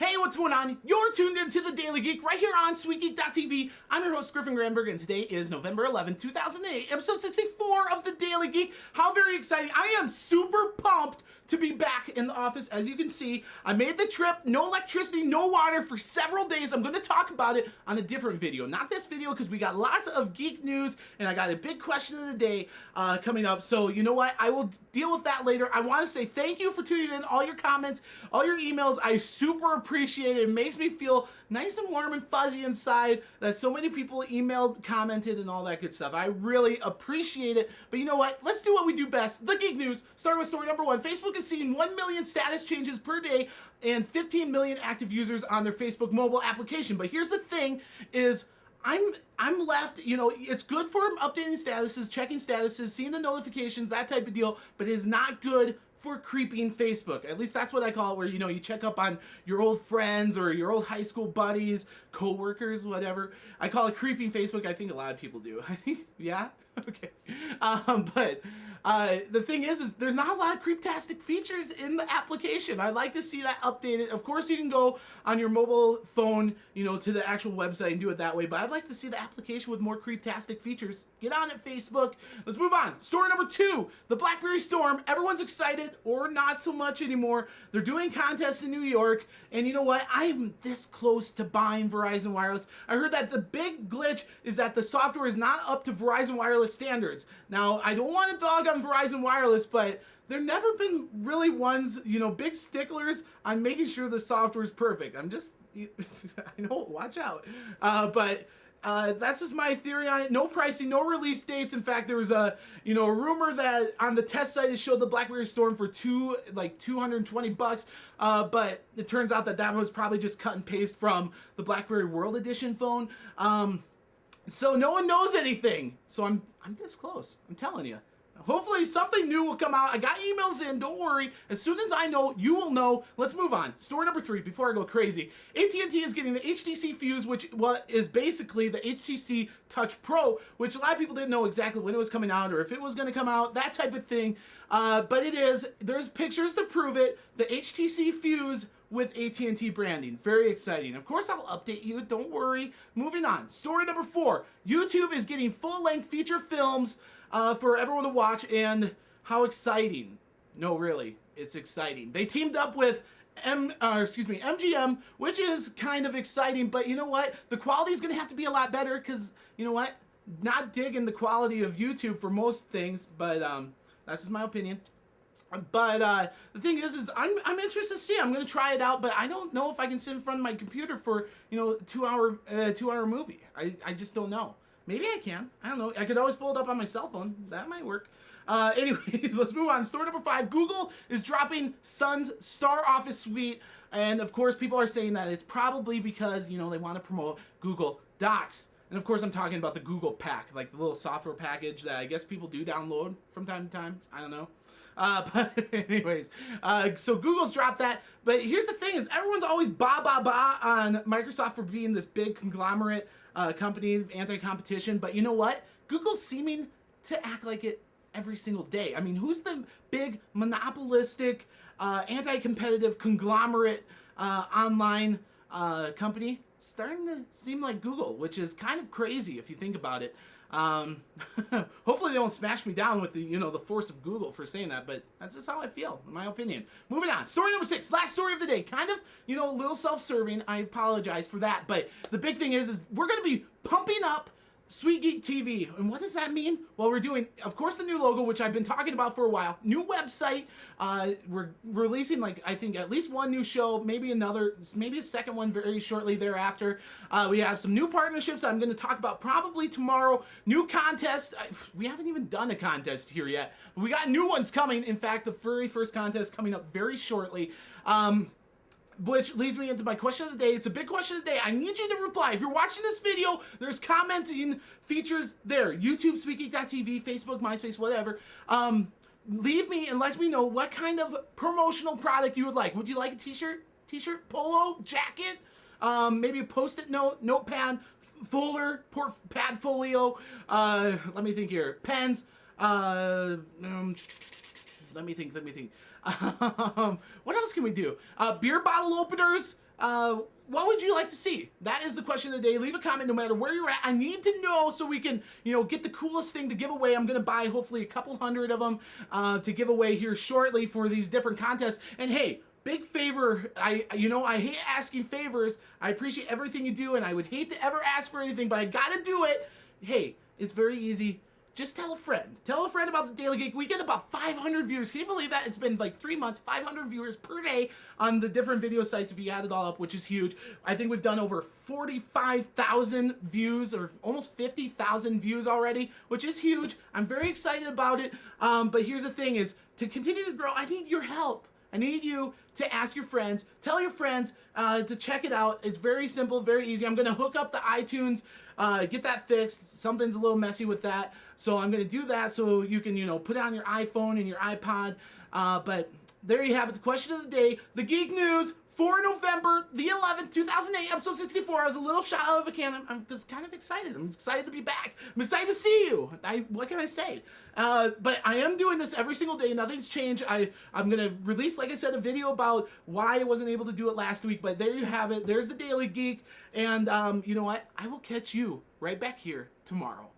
Hey, what's going on? You're tuned into the Daily Geek right here on SweetGeekTV. I'm your host, Griffin Granberg, and today is November 11, 2008, episode 64 of the Daily Geek. How very exciting. I am super pumped to be back in the office. As you can see, I made the trip, no electricity, no water for several days. I'm going to talk about it on a different video. Not this video, because we got lots of geek news, and I got a big question of the day coming up. So, you know what? I will deal with that later. I want to say thank you for tuning in, all your comments, all your emails. I super appreciate it. It makes me feel nice and warm and fuzzy inside that so many people emailed, commented, and all that good stuff. I really appreciate it. But you know what? Let's do what we do best. The geek news. Start with story number one. Facebook is seeing 1 million status changes per day and 15 million active users on their Facebook mobile application. But here's the thing is I'm left, you know, it's good for updating statuses, checking statuses, seeing the notifications, that type of deal, but it is not good for creeping Facebook. At least that's what I call it, where, you know, you check up on your old friends or your old high school buddies, co-workers, whatever. I call it creeping Facebook. I think a lot of people do. I think, yeah? Okay. But the thing is there's not a lot of creeptastic features in the application. I'd like to see that updated. Of course, you can go on your mobile phone, you know, to the actual website and do it that way, but I'd like to see the application with more creeptastic features. Get on it, Facebook. Let's move on. Story number two, the BlackBerry Storm. Everyone's excited, or not so much anymore. They're doing contests in New York, and you know what? I'm this close to buying Verizon Wireless. I heard that the big glitch is that the software is not up to Verizon Wireless standards. Now, I don't want to dog on Verizon Wireless, but they've never been really ones, you know, big sticklers on making sure the software is perfect. I'm just, I know, watch out. But that's just my theory on it. No pricing, no release dates. In fact, there was a rumor that on the test site it showed the BlackBerry Storm for $220, but it turns out that was probably just cut and paste from the BlackBerry World Edition phone. So no one knows anything. So I'm this close. I'm telling you. Hopefully something new will come out. I got emails in. Don't worry. As soon as I know, you will know. Let's move on. Story number three, before I go crazy. AT&T is getting the HTC Fuse, which is basically the HTC Touch Pro, which a lot of people didn't know exactly when it was coming out or if it was going to come out, that type of thing. But it is. There's pictures to prove it. The HTC Fuse with AT&T branding. Very exciting. Of course, I'll update you. Don't worry. Moving on. Story number four. YouTube is getting full-length feature films for everyone to watch, and how exciting. No, really, it's exciting. They teamed up with MGM, which is kind of exciting, but you know what? The quality is going to have to be a lot better because, you know what? Not digging the quality of YouTube for most things, but that's just my opinion. But the thing is I'm interested to see. I'm going to try it out, but I don't know if I can sit in front of my computer for, you know, two-hour movie. I just don't know. Maybe I can. I don't know. I could always pull it up on my cell phone. That might work. Anyways, let's move on. Story number five. Google is dropping Sun's Star Office Suite. And, of course, people are saying that it's probably because, you know, they want to promote Google Docs. And, of course, I'm talking about the Google Pack, like the little software package that I guess people do download from time to time. I don't know. But anyways, so Google's dropped that. But here's the thing is everyone's always bah on Microsoft for being this big conglomerate company, anti-competition. But you know what? Google's seeming to act like it every single day. I mean, who's the big monopolistic, anti-competitive conglomerate online company? It's starting to seem like Google, which is kind of crazy if you think about it. Hopefully they won't smash me down with the force of Google for saying that, but that's just how I feel, in my opinion. Moving on. Story number six, last story of the day. Kind of, a little self-serving. I apologize for that, but the big thing is we're going to be pumping up SweetGeekTV. And what does that mean? Well, we're doing, of course, the new logo, which I've been talking about for a while. New website. We're releasing, I think at least one new show, maybe a second one very shortly thereafter. We have some new partnerships I'm going to talk about probably tomorrow. New contest. We haven't even done a contest here yet, but we got new ones coming. In fact, the very first contest coming up very shortly. Which leads me into my question of the day. It's a big question of the day. I need you to reply. If you're watching this video, there's commenting features there. YouTube, SweetGeekTV, Facebook, MySpace, whatever. Leave me and let me know what kind of promotional product you would like. Would you like a t-shirt, polo, jacket, maybe a post-it note, notepad, folder, padfolio, let me think here, pens, let me think. What else can we do? Beer bottle openers, what would you like to see? That is the question of the day. Leave a comment no matter where you're at. I need to know so we can, get the coolest thing to give away. I'm going to buy hopefully a couple hundred of them to give away here shortly for these different contests. And hey, big favor, I hate asking favors. I appreciate everything you do, and I would hate to ever ask for anything, but I gotta do it. Hey, it's very easy. Just tell a friend. Tell a friend about the Daily Geek. We get about 500 views. Can you believe that? It's been like 3 months, 500 viewers per day on the different video sites if you add it all up, which is huge. I think we've done over 45,000 views or almost 50,000 views already, which is huge. I'm very excited about it. But here's the thing is, to continue to grow, I need your help. I need you to ask your friends, tell your friends to check it out. It's very simple, very easy. I'm going to hook up the iTunes, get that fixed. Something's a little messy with that. So I'm going to do that so you can, put it on your iPhone and your iPod. But there you have it. The question of the day, the Geek News for November the 11th, 2008, episode 64. I was a little shot out of a cannon. I'm just kind of excited. I'm excited to be back. I'm excited to see you. What can I say? But I am doing this every single day. Nothing's changed. I'm going to release, like I said, a video about why I wasn't able to do it last week. But there you have it. There's the Daily Geek. And you know what? I will catch you right back here tomorrow.